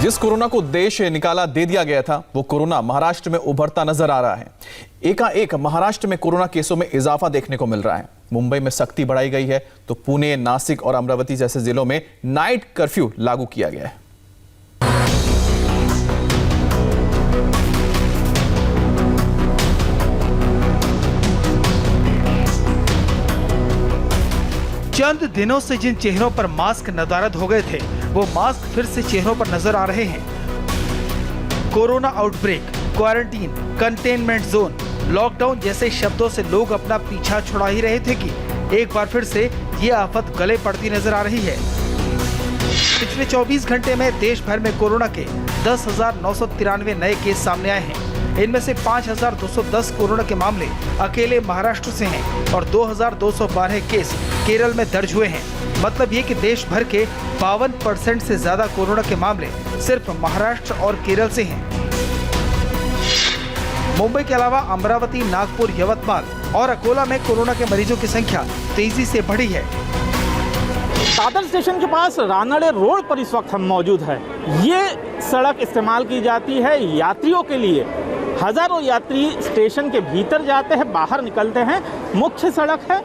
जिस कोरोना को देश निकाला दे दिया गया था, वो कोरोना महाराष्ट्र में उभरता नजर आ रहा है। एकाएक महाराष्ट्र में कोरोना केसों में इजाफा देखने को मिल रहा है। मुंबई में सख्ती बढ़ाई गई है तो पुणे, नासिक और अमरावती जैसे जिलों में नाइट कर्फ्यू लागू किया गया है। चंद दिनों से जिन चेहरों पर मास्क नदारद हो गए थे, वो मास्क फिर से चेहरों पर नजर आ रहे हैं। Corona outbreak, quarantine, containment zone, lockdown जैसे शब्दों से लोग अपना पीछा छुड़ा ही रहे थे कि एक बार फिर से ये आफत गले पड़ती नजर आ रही है। पिछले 24 घंटे में देश भर में कोरोना के 10,993 नए केस सामने आए हैं। इनमें से 5,210 कोरोना के मामले अकेले महाराष्ट्र से हैं और 2,212 केस केरल में दर्ज हुए हैं। मतलब ये कि देश भर के 52% से ज्यादा कोरोना के मामले सिर्फ महाराष्ट्र और केरल से हैं। मुंबई के अलावा अमरावती, नागपुर, यवतमाल और अकोला में कोरोना के मरीजों की संख्या तेजी से बढ़ी है। दादर स्टेशन के पास रानड़े रोड पर इस वक्त हम मौजूद हैं। ये सड़क इस्तेमाल की जाती है यात्रियों के लिए। हजारों यात्री स्टेशन के भीतर जाते हैं, बाहर निकलते हैं। मुख्य सड़क है,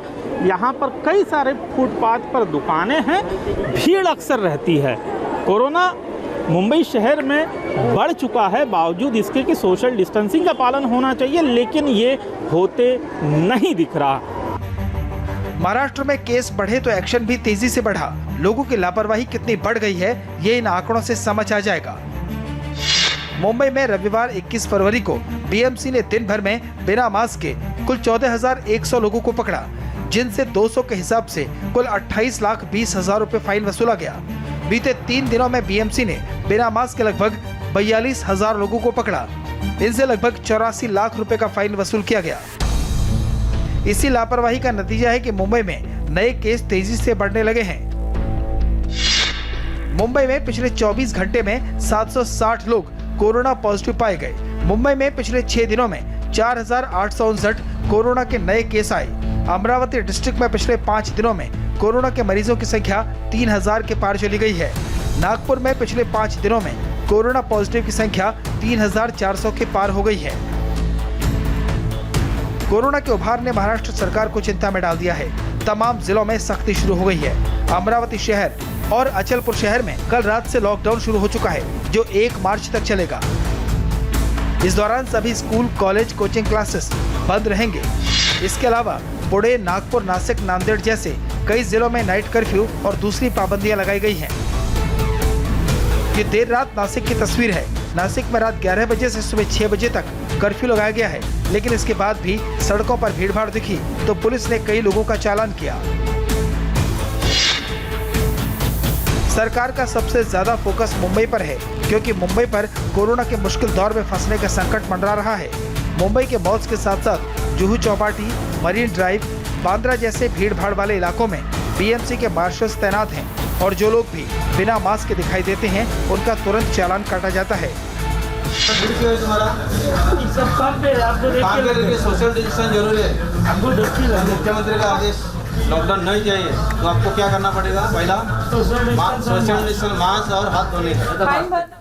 यहाँ पर कई सारे फुटपाथ पर दुकानें हैं, भीड़ अक्सर रहती है। कोरोना मुंबई शहर में बढ़ चुका है, बावजूद इसके कि सोशल डिस्टेंसिंग का पालन होना चाहिए, लेकिन ये होते नहीं दिख रहा। महाराष्ट्र में केस बढ़े तो एक्शन भी तेजी से बढ़ा। लोगों की लापरवाही कितनी बढ़ गई है, ये इन आंकड़ों से समझ आ जाएगा। मुंबई में रविवार 21 फरवरी को बीएमसी ने दिन भर में बिना मास्क के कुल 14,100 लोगों को पकड़ा, जिनसे 200 के हिसाब से कुल 28,20,000 रुपए फाइन वसूला गया। बीते 3 दिनों में बीएमसी ने बिना मास्क के लगभग 42,000 लोगों को पकड़ा। इनसे लगभग 84 लाख रुपए का फाइन वसूल किया गया। इसी लापरवाही का नतीजा है कि मुंबई में नए केस तेजी से बढ़ने लगे हैं। मुंबई में पिछले 24 घंटे में 760 लोग कोरोना पॉजिटिव पाए गए। मुंबई में पिछले 6 दिनों में 4,859 कोरोना के नए केस आए। अमरावती डिस्ट्रिक्ट में पिछले 5 दिनों में कोरोना के मरीजों की संख्या 3,000 के पार चली गई है। नागपुर में पिछले 5 दिनों में कोरोना पॉजिटिव की संख्या 3,400 के पार हो गई है। कोरोना के उभार ने महाराष्ट्र सरकार को चिंता में डाल दिया है। तमाम जिलों में सख्ती शुरू हो गई है। अमरावती शहर और अचलपुर शहर में कल रात से लॉकडाउन शुरू हो चुका है, जो 1 मार्च तक चलेगा। इस दौरान सभी स्कूल, कॉलेज, कोचिंग क्लासेस बंद रहेंगे। इसके अलावा पुणे, नागपुर, नासिक, नांदेड़ जैसे कई जिलों में नाइट कर्फ्यू और दूसरी पाबंदियां लगाई गई हैं। ये देर रात नासिक की तस्वीर है। नासिक में रात 11 बजे से सुबह 6 बजे तक कर्फ्यू लगाया गया है, लेकिन इसके बाद भी सड़कों पर भीड़भाड़ दिखी तो पुलिस ने कई लोगों का चालान किया। सरकार का सबसे ज्यादा फोकस मुंबई पर है, क्योंकि मुंबई पर कोरोना के मुश्किल दौर में फंसने का संकट मंडरा रहा है। मुंबई के मॉल्स के साथ साथ जुहू चौपाटी, मरीन ड्राइव, बांद्रा जैसे भीड़भाड़ वाले इलाकों में बीएमसी के मार्शल्स तैनात हैं और जो लोग भी बिना मास्क के दिखाई देते हैं, उनका तुरंत चालान काटा जाता है। सोशल डिस्टेंस जरूरी है। मुख्यमंत्री का आदेश, लॉकडाउन नहीं चाहिए तो आपको क्या करना पड़ेगा? पहला सोशल डिस्टेंस, मास्क और हाथ धोने का।